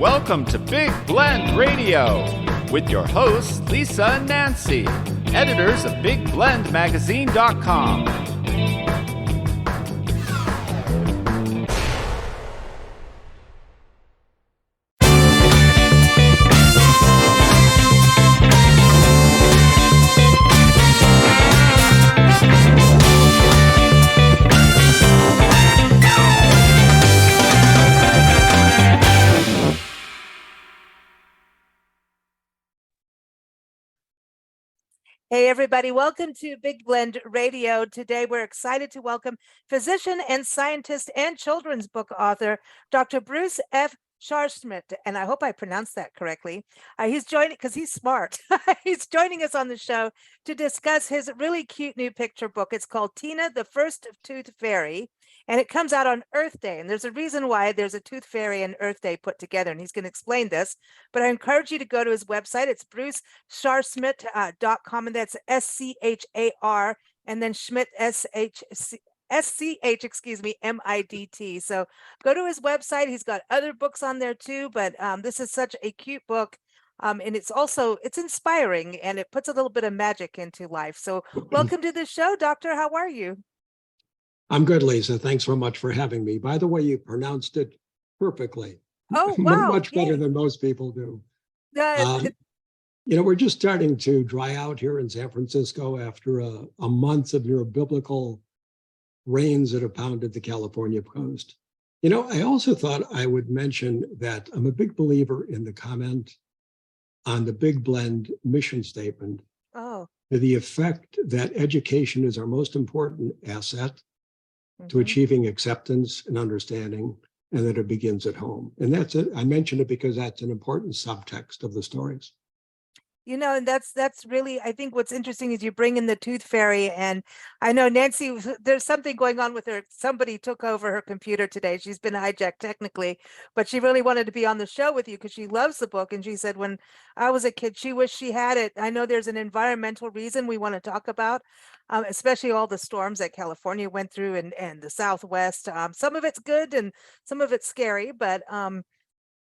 Welcome to Big Blend Radio with your hosts, Lisa and Nancy, editors of BigBlendMagazine.com. Hey, everybody. Welcome to Big Blend Radio. Today, we're excited to welcome physician and scientist and children's book author, Dr. Bruce F. Scharschmidt. And I hope I pronounced that correctly. He's joining because he's smart. He's joining us on the show to discuss his really cute new picture book. It's called Tina, the First Tooth Fairy. And it comes out on Earth Day. And there's a reason why there's a Tooth Fairy and Earth Day put together. And he's going to explain this. But I encourage you to go to his website. It's brucescharschmidt.com. And that's SCHAR. And then Schmidt, SCH, So go to his website. He's got other books on there too. But this is such a cute book. And it's inspiring. And it puts a little bit of magic into life. So welcome to the show, Doctor. How are you? I'm good, Lisa. Thanks so much for having me. By the way, you pronounced it perfectly. Oh, wow. Much better than most people do. We're just starting to dry out here in San Francisco after a month of your biblical rains that have pounded the California coast. I also thought I would mention that I'm a big believer in the comment on the Big Blend mission statement to the effect that education is our most important asset to achieving acceptance and understanding, and that it begins at home. And that's it. I mention it because that's an important subtext of the stories. And that's really, I think what's interesting is you bring in the Tooth Fairy, and I know Nancy, there's something going on with her. Somebody took over her computer today. She's been hijacked technically, but she really wanted to be on the show with you because she loves the book. And she said, when I was a kid, she wished she had it. I know there's an environmental reason we want to talk about, especially all the storms that California went through and the Southwest. Some of it's good and some of it's scary, but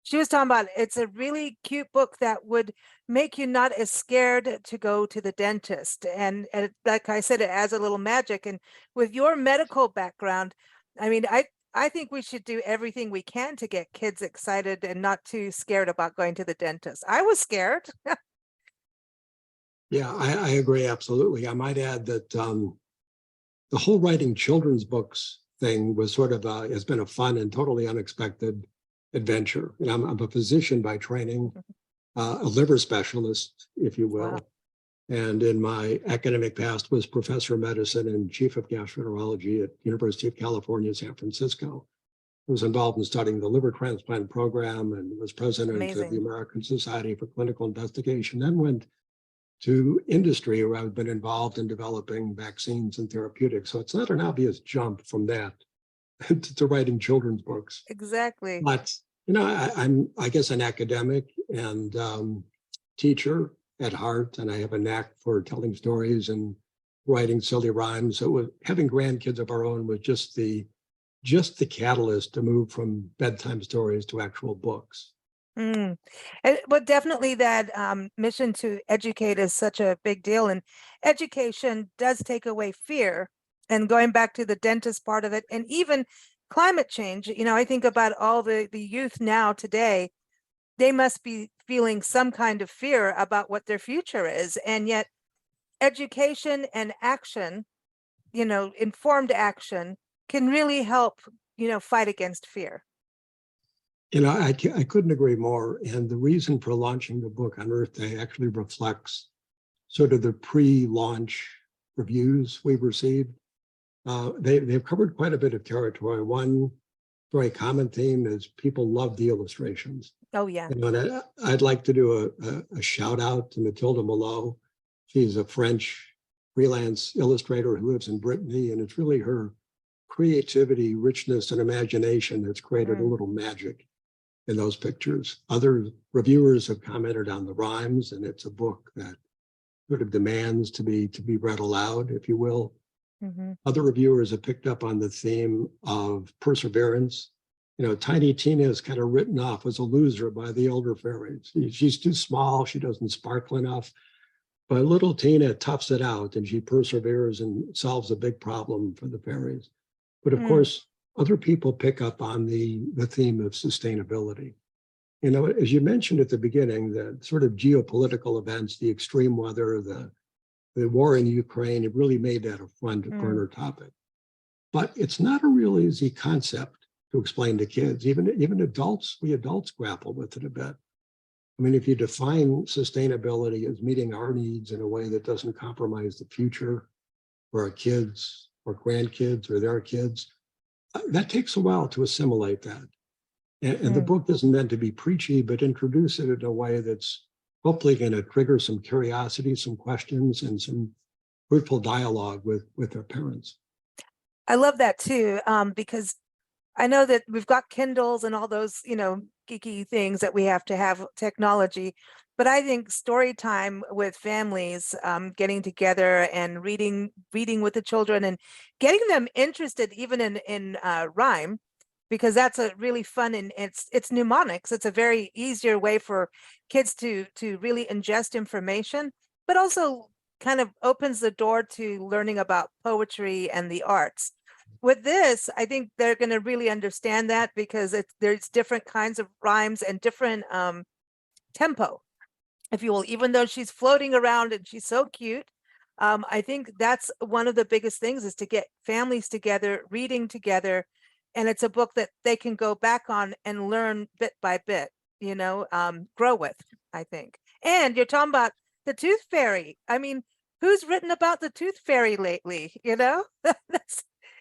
she was talking about it's a really cute book that would make you not as scared to go to the dentist. And like I said, it adds a little magic. And with your medical background, I mean, I think we should do everything we can to get kids excited and not too scared about going to the dentist. I was scared. Yeah, I agree. Absolutely. I might add that the whole writing children's books thing was sort of has been a fun and totally unexpected adventure. And I'm a physician by training, a liver specialist, if you will. Wow. And in my academic past was professor of medicine and chief of gastroenterology at University of California, San Francisco. I was involved in studying the liver transplant program and was president of the American Society for Clinical Investigation, then went to industry where I've been involved in developing vaccines and therapeutics. So it's not an obvious jump from that to writing children's books. Exactly. But, I'm, I guess, an academic and teacher at heart, and I have a knack for telling stories and writing silly rhymes. So having grandkids of our own was just the catalyst to move from bedtime stories to actual books. But definitely that mission to educate is such a big deal. And education does take away fear. And going back to the dentist part of it, and even climate change, I think about all the youth now today, they must be feeling some kind of fear about what their future is. And yet education and action, informed action can really help, fight against fear. I couldn't agree more. And the reason for launching the book on Earth Day actually reflects sort of the pre-launch reviews we've received. They've covered quite a bit of territory. One very common theme is people love the illustrations. Oh, yeah. And I'd like to do a shout out to Mathilde Malot. She's a French freelance illustrator who lives in Brittany, and it's really her creativity, richness, and imagination that's created a little magic in those pictures. Other reviewers have commented on the rhymes, and it's a book that sort of demands to be read aloud, if you will. Other reviewers have picked up on the theme of perseverance Tiny Tina is kind of written off as a loser by the older fairies. She's too small, she doesn't sparkle enough. But little Tina toughs it out and she perseveres and solves a big problem for the fairies. But of course, other people pick up on the theme of sustainability. As you mentioned at the beginning, the sort of geopolitical events, the extreme weather, the war in Ukraine, it really made that a front burner topic. But it's not a real easy concept to explain to kids. Even adults, we adults grapple with it a bit. I mean, if you define sustainability as meeting our needs in a way that doesn't compromise the future for our kids or grandkids or their kids, that takes a while to assimilate that. And the book isn't meant to be preachy, but introduce it in a way that's hopefully going to trigger some curiosity, some questions, and some fruitful dialogue with their parents. I love that too, because I know that we've got Kindles and all those, geeky things that we have to have technology. But I think story time with families, getting together and reading with the children and getting them interested even in rhyme, because that's a really fun, and it's mnemonics. It's a very easier way for kids to really ingest information, but also kind of opens the door to learning about poetry and the arts. With this, I think they're going to really understand that, because there's different kinds of rhymes and different tempo, if you will, even though she's floating around and she's so cute. I think that's one of the biggest things, is to get families together, reading together. And it's a book that they can go back on and learn bit by bit, grow with, I think. And you're talking about the Tooth Fairy. I mean, who's written about the Tooth Fairy lately?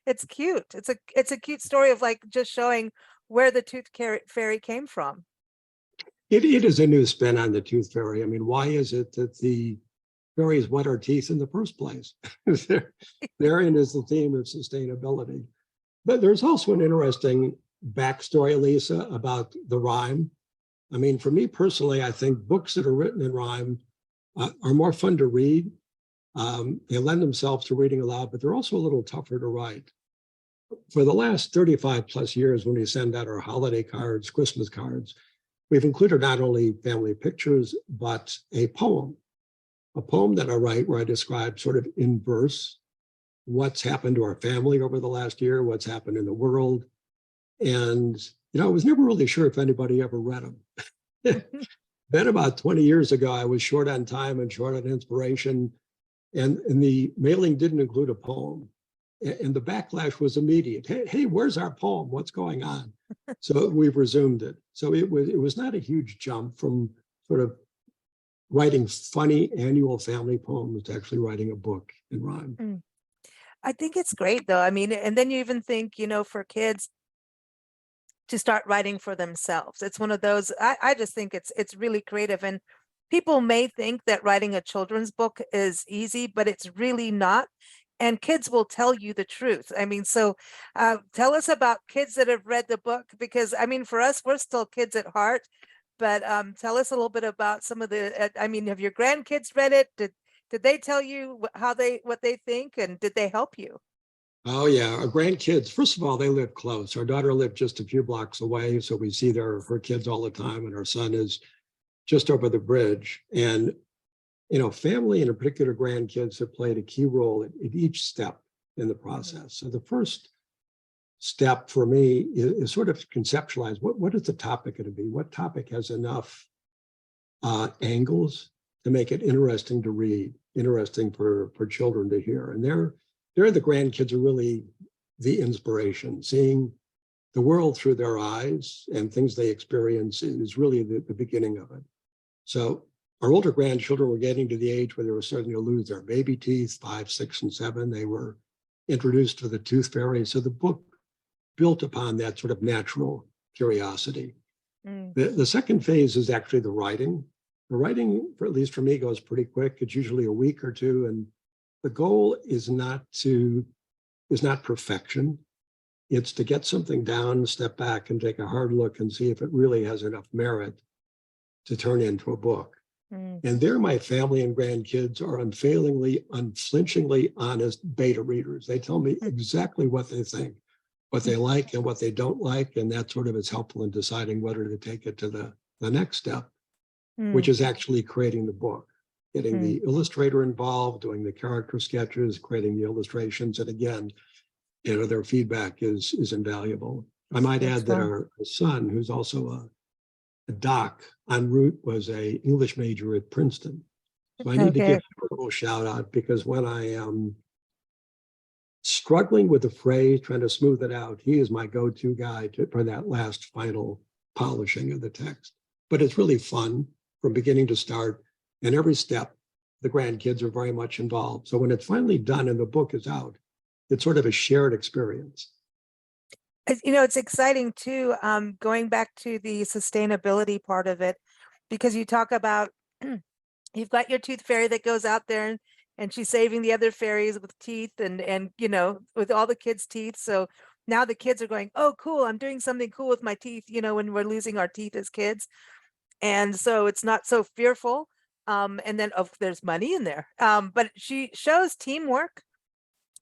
It's cute. It's a cute story of like just showing where the Tooth Fairy came from. It is a new spin on the Tooth Fairy. I mean, why is it that the fairies wet our teeth in the first place? Therein is the theme of sustainability. But there's also an interesting backstory, Lisa, about the rhyme. I mean, for me personally, I think books that are written in rhyme are more fun to read. They lend themselves to reading aloud, but they're also a little tougher to write. For the last 35 plus years, when we send out our holiday cards, Christmas cards, we've included not only family pictures, but a poem that I write where I describe sort of in verse what's happened to our family over the last year, what's happened in the world. And, I was never really sure if anybody ever read them. Then about 20 years ago, I was short on time and short on inspiration. And the mailing didn't include a poem. And the backlash was immediate. Hey, where's our poem? What's going on? So we've resumed it. So it was not a huge jump from sort of writing funny annual family poems to actually writing a book in rhyme. I think it's great though. I mean, and then you even think, for kids to start writing for themselves. It's one of those, I just think it's really creative. And people may think that writing a children's book is easy, but it's really not. And kids will tell you the truth. I mean, so tell us about kids that have read the book, because I mean, for us, we're still kids at heart, but tell us a little bit about some of the, have your grandkids read it? Did they tell you what they think, and did they help you? Oh yeah, our grandkids, first of all, they live close. Our daughter lived just a few blocks away, so we see her kids all the time, and our son is just over the bridge. And family and in particular grandkids have played a key role at each step in the process. So the first step for me is sort of conceptualize what is the topic going to be? What topic has enough angles to make it interesting to read, interesting for children to hear? And they're the grandkids are really the inspiration. Seeing the world through their eyes and things they experience is really the beginning of it. So our older grandchildren were getting to the age where they were starting to lose their baby teeth, 5, 6, and 7. They were introduced to the Tooth Fairy. So the book built upon that sort of natural curiosity. The second phase is actually the writing. The writing, at least for me, goes pretty quick. It's usually a week or two. And the goal is not perfection. It's to get something down, step back and take a hard look and see if it really has enough merit to turn into a book. And there, my family and grandkids are unflinchingly honest beta readers. They tell me exactly what they think. what they like and what they don't like. And that sort of is helpful in deciding whether to take it to the next step, which is actually creating the book, getting the illustrator involved, doing the character sketches, creating the illustrations. And again, their feedback is invaluable. I might add that our son, who's also a doc en route, was a English major at Princeton. So I need to give him a little shout out, because when I am struggling with the phrase, trying to smooth it out, he is my go-to guy for that last final polishing of the text. But it's really fun from beginning to start, and every step, the grandkids are very much involved. So when it's finally done and the book is out, it's sort of a shared experience. It's exciting too, going back to the sustainability part of it, because you talk about, you've got your tooth fairy that goes out there and she's saving the other fairies with teeth and with all the kids' teeth. So now the kids are going, oh, cool, I'm doing something cool with my teeth, when we're losing our teeth as kids. And so it's not so fearful. And then there's money in there. But she shows teamwork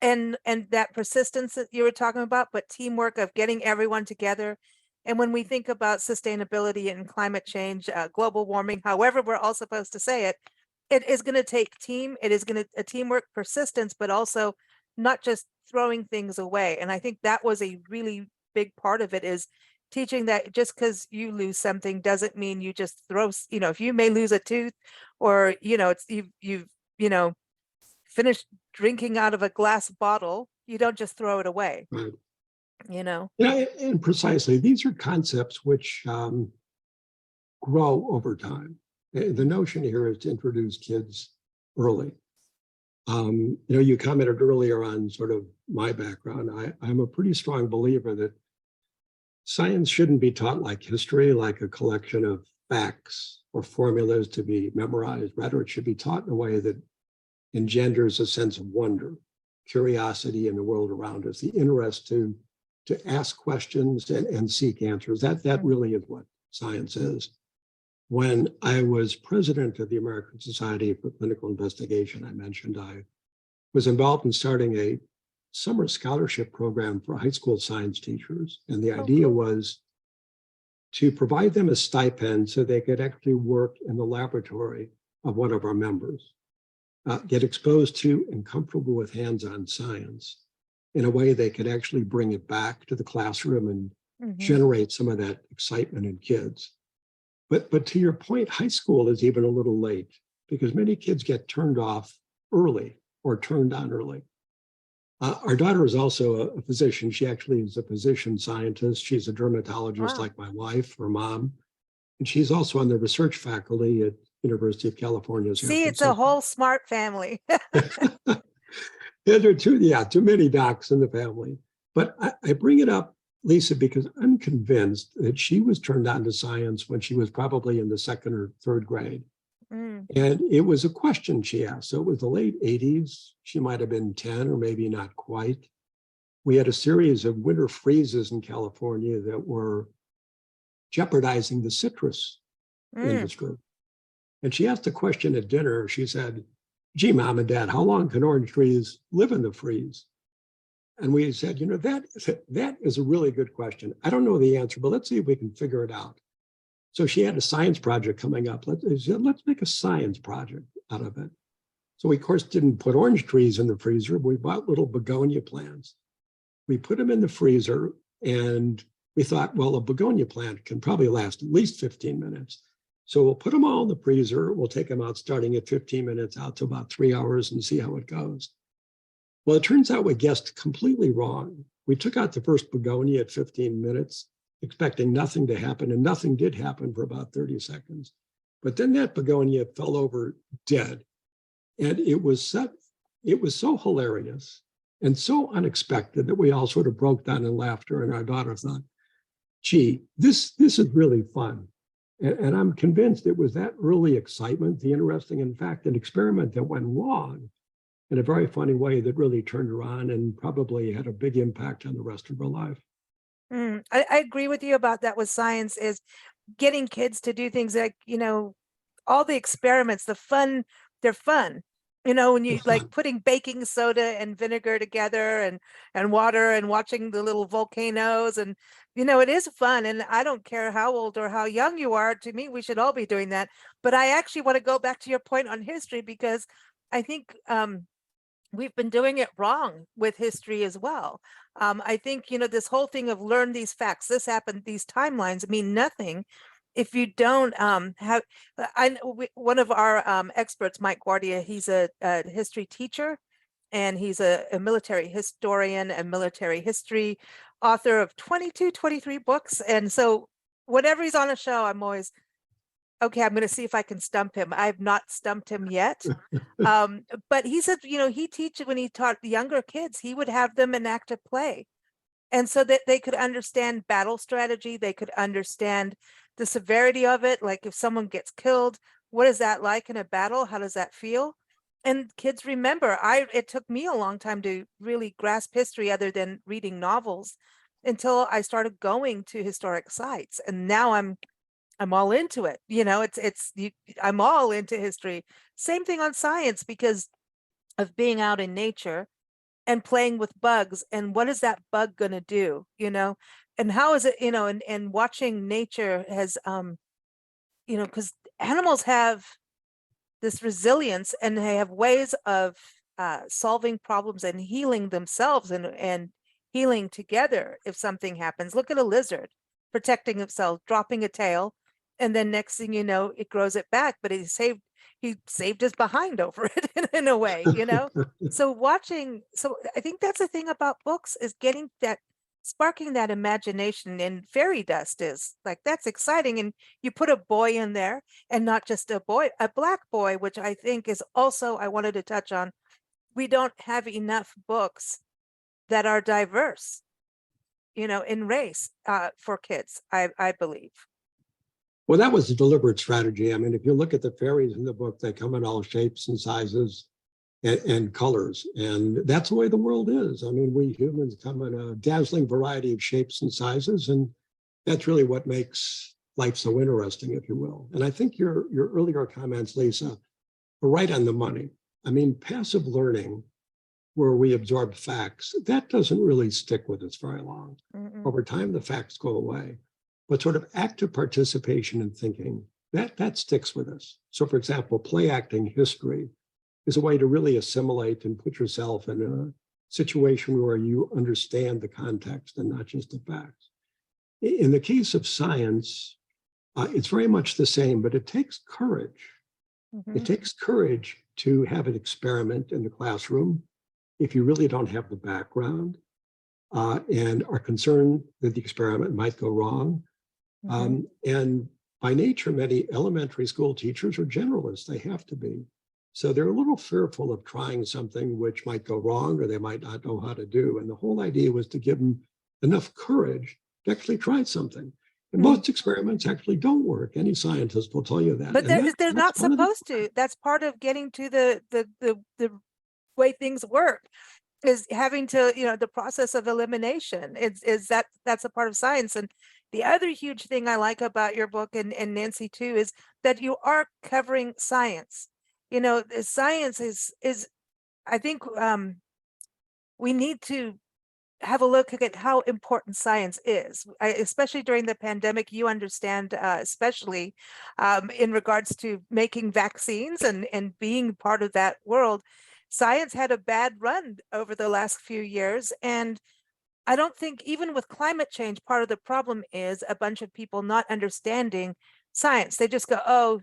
and that persistence that you were talking about, but teamwork of getting everyone together. And when we think about sustainability and climate change, global warming, however we're all supposed to say it, it is going to take team. It is going to a teamwork, persistence, but also not just throwing things away. And I think that was a really big part of it, is teaching that just because you lose something doesn't mean you just throw, if you may lose a tooth, or, it's you've finished drinking out of a glass bottle, you don't just throw it away. Right. Yeah, and precisely, these are concepts which grow over time. The notion here is to introduce kids early. You commented earlier on sort of my background. I'm a pretty strong believer that science shouldn't be taught like history, like a collection of facts or formulas to be memorized. Rather, it should be taught in a way that engenders a sense of wonder, curiosity in the world around us, the interest to ask questions and seek answers. That really is what science is. When I was president of the American Society for Clinical Investigation, I mentioned I was involved in starting a summer scholarship program for high school science teachers. And the idea was to provide them a stipend so they could actually work in the laboratory of one of our members, get exposed to and comfortable with hands-on science in a way they could actually bring it back to the classroom and generate some of that excitement in kids. But to your point, high school is even a little late, because many kids get turned off early or turned on early. Our daughter is also a physician. She actually is a physician scientist. She's a dermatologist like my wife, her mom. And she's also on the research faculty at University of California. See, it's a whole smart family. Yeah, there are too many docs in the family. But I bring it up, Lisa, because I'm convinced that she was turned on to science when she was probably in the second or third grade. And it was a question she asked. So it was the late 80s. She might have been 10 or maybe not quite. We had a series of winter freezes in California that were jeopardizing the citrus industry. And she asked a question at dinner. She said, gee, Mom and Dad, how long can orange trees live in the freeze? And we said, that is a really good question. I don't know the answer, but let's see if we can figure it out. So she had a science project coming up. Let's make a science project out of it. So we, of course, didn't put orange trees in the freezer. We bought little begonia plants. We put them in the freezer, and we thought, well, a begonia plant can probably last at least 15 minutes. So we'll put them all in the freezer. We'll take them out starting at 15 minutes out to about 3 hours and see how it goes. Well, it turns out we guessed completely wrong. We took out the first begonia at 15 minutes, expecting nothing to happen, and nothing did happen for about 30 seconds. But then that begonia fell over dead. And it was so hilarious and so unexpected that we all sort of broke down in laughter, and our daughter thought, gee, this is really fun. And I'm convinced it was that early excitement, the interesting, in fact, an experiment that went wrong in a very funny way that really turned her on and probably had a big impact on the rest of her life. I agree with you about that with science, is getting kids to do things like, all the experiments, they're fun. You know, when you It's like fun. putting baking soda and vinegar together and water and watching the little volcanoes and it is fun. And I don't care how old or how young you are. To me, we should all be doing that. But I actually want to go back to your point on history because I think we've been doing it wrong with history as well. I think, this whole thing of learn these facts, this happened, these timelines mean nothing if you don't have, one of our experts, Mike Guardia, he's a history teacher and he's a military historian and military history author of 22, 23 books. And so whenever he's on a show, I'm always, okay, I'm going to see if I can stump him. I've not stumped him yet. But he said, he teaches when he taught the younger kids, he would have them enact a play. And so that they could understand battle strategy, they could understand the severity of it. Like if someone gets killed, what is that like in a battle? How does that feel? And kids remember, it took me a long time to really grasp history other than reading novels until I started going to historic sites. And now I'm all into it. I'm all into history. Same thing on science because of being out in nature and playing with bugs and what is that bug going to do, and how is it, and watching nature has because animals have this resilience and they have ways of solving problems and healing themselves and healing together if something happens. Look at a lizard protecting itself, dropping a tail, and then next thing you know, it grows it back, but he saved his behind over it in a way, So I think that's the thing about books is sparking that imagination, and fairy dust is like, that's exciting. And you put a boy in there and not just a boy, a black boy, which I think is also, I wanted to touch on. We don't have enough books that are diverse, in race for kids, I believe. Well, that was a deliberate strategy. I mean, if you look at the fairies in the book, they come in all shapes and sizes and colors. And that's the way the world is. I mean, we humans come in a dazzling variety of shapes and sizes. And that's really what makes life so interesting, if you will. And I think your earlier comments, Lisa, are right on the money. I mean, passive learning, where we absorb facts, that doesn't really stick with us very long. Mm-mm. Over time, the facts go away. But sort of active participation in thinking, that sticks with us. So for example, play acting history is a way to really assimilate and put yourself in a situation where you understand the context and not just the facts. In the case of science, it's very much the same, but it takes courage. Mm-hmm. It takes courage to have an experiment in the classroom if you really don't have the background and are concerned that the experiment might go wrong. Mm-hmm. And by nature, many elementary school teachers are generalists. They have to be. So they're a little fearful of trying something which might go wrong or they might not know how to do. And the whole idea was to give them enough courage to actually try something. And most experiments actually don't work. Any scientist will tell you that. But they're not supposed to. That's part of getting to the way things work, is having to, the process of elimination. That's a part of science. And the other huge thing I like about your book and Nancy too is that you are covering science. Science is I think we need to have a look at how important science is, especially during the pandemic. You understand, especially in regards to making vaccines and being part of that world. Science had a bad run over the last few years. And I don't think, even with climate change, part of the problem is a bunch of people not understanding science. They just go, oh,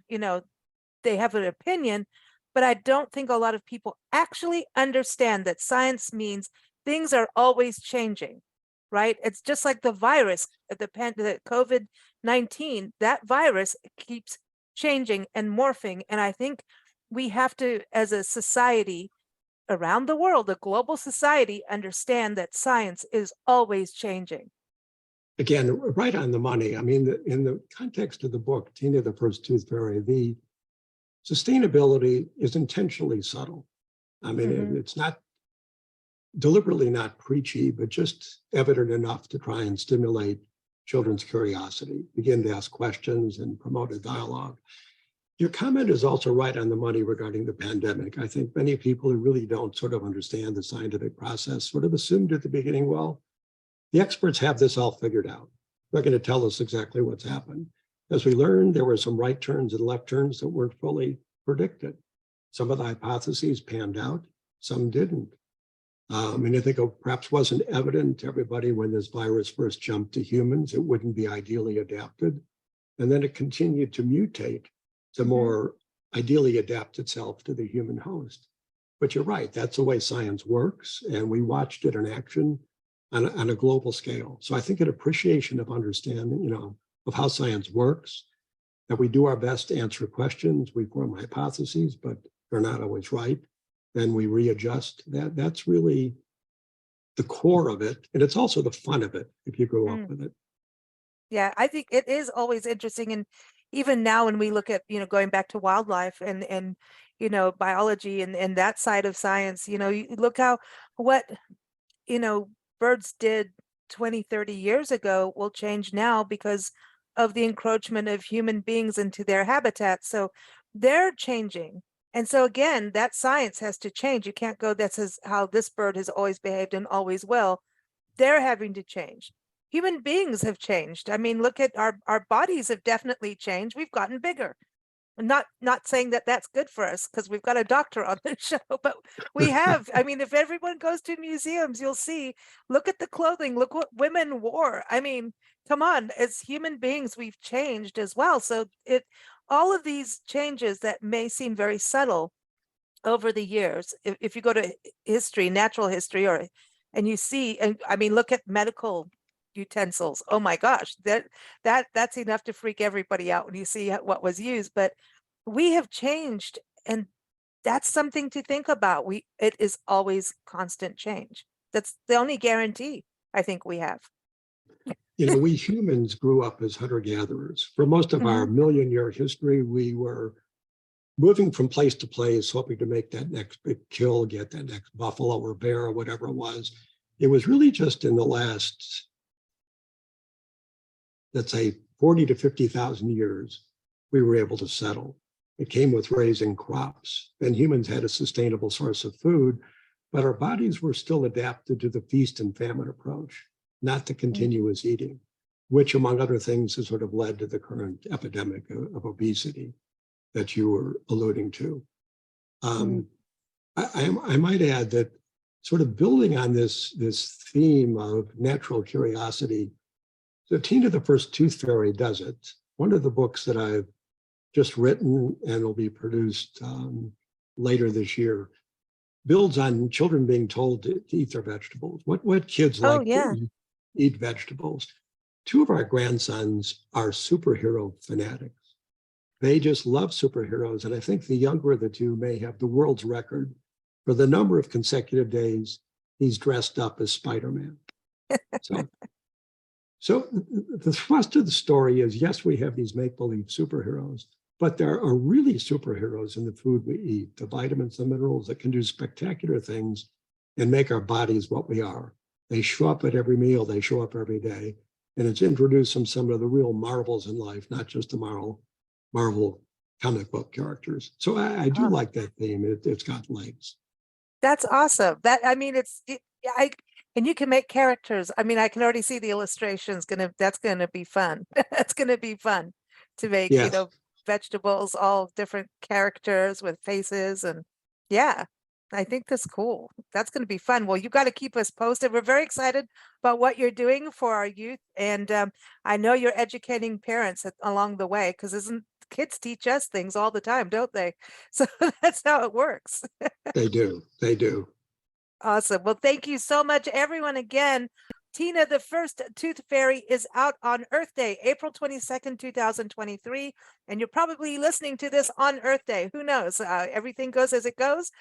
they have an opinion. But I don't think a lot of people actually understand that science means things are always changing, right? It's just like the virus, the COVID-19, that virus keeps changing and morphing. And I think we have to, as a society around the world, a global society, understand that science is always changing. Again, right on the money. I mean, in the context of the book, Tina, the First Tooth Fairy, the sustainability is intentionally subtle. I mean, it's not deliberately not preachy, but just evident enough to try and stimulate children's curiosity, begin to ask questions and promote a dialogue. Your comment is also right on the money regarding the pandemic. I think many people who really don't sort of understand the scientific process sort of assumed at the beginning, well, the experts have this all figured out. They're going to tell us exactly what's happened. As we learned, there were some right turns and left turns that weren't fully predicted. Some of the hypotheses panned out, some didn't. And I think it perhaps wasn't evident to everybody when this virus first jumped to humans, it wouldn't be ideally adapted. And then it continued to mutate to more ideally adapt itself to the human host. But you're right, that's the way science works. And we watched it in action on a global scale. So I think an appreciation of understanding, of how science works, that we do our best to answer questions, we form hypotheses, but they're not always right. Then we readjust. That's really the core of it. And it's also the fun of it if you grow up with it. Yeah, I think it is always interesting. And even now when we look at, going back to wildlife and biology and that side of science, you look what, birds did 20, 30 years ago will change now because of the encroachment of human beings into their habitat. So they're changing. And so again, that science has to change. You can't go, this is how this bird has always behaved and always will. They're having to change. Human beings have changed. I mean, look at our bodies have definitely changed. We've gotten bigger. Not saying that that's good for us because we've got a doctor on the show, but we have. I mean, if everyone goes to museums, you'll see, look at the clothing, look what women wore. I mean, come on, as human beings, we've changed as well. So all of these changes that may seem very subtle over the years, if you go to history, natural history, and you see, and I mean, look at medical utensils. Oh my gosh, that's enough to freak everybody out when you see what was used. But we have changed, and that's something to think about. It is always constant change. That's the only guarantee I think we have. We humans grew up as hunter-gatherers. For most of our million-year history, we were moving from place to place, hoping to make that next big kill, get that next buffalo or bear or whatever it was. It was really just in the last, let's say, 40 to 50,000 years, we were able to settle. It came with raising crops, and humans had a sustainable source of food, but our bodies were still adapted to the feast and famine approach, not to continuous eating, which, among other things, has sort of led to the current epidemic of obesity that you were alluding to. I might add that sort of building on this theme of natural curiosity, so Tina the First Tooth Fairy does it. One of the books that I've just written and will be produced later this year builds on children being told to eat their vegetables. What kids like to eat vegetables. Two of our grandsons are superhero fanatics. They just love superheroes. And I think the younger of the two may have the world's record for the number of consecutive days he's dressed up as Spider-Man. So the thrust of the story is, yes, we have these make-believe superheroes, but there are really superheroes in the food we eat, the vitamins and minerals that can do spectacular things and make our bodies what we are. They show up at every meal, they show up every day, and it's introduced some of the real marvels in life, not just the Marvel comic book characters. So I do like that theme. It's got legs. That's awesome. And you can make characters. I mean, I can already see the illustrations. That's gonna be fun. That's gonna be fun to make. Yes. Vegetables, all different characters with faces, and I think that's cool. That's going to be fun. Well, you got to keep us posted. We're very excited about what you're doing for our youth, and I know you're educating parents along the way, because kids teach us things all the time, don't they? So that's how it works. They do. Awesome. Well, thank you so much, everyone. Again, Tina the First Tooth Fairy is out on Earth Day, April 22nd, 2023. And you're probably listening to this on Earth Day. Who knows? Everything goes as it goes.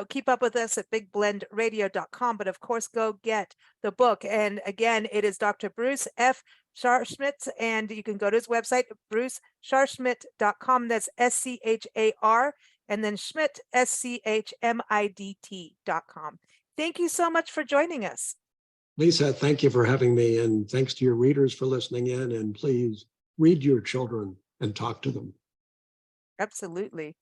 Keep up with us at bigblendradio.com. But of course, go get the book. And again, it is Dr. Bruce F. Scharschmidt. And you can go to his website, brucescharschmidt.com. That's SCHAR. And then Schmidt, SCHMIDT.com. Thank you so much for joining us. Lisa, thank you for having me, and thanks to your readers for listening in, and please read your children and talk to them. Absolutely.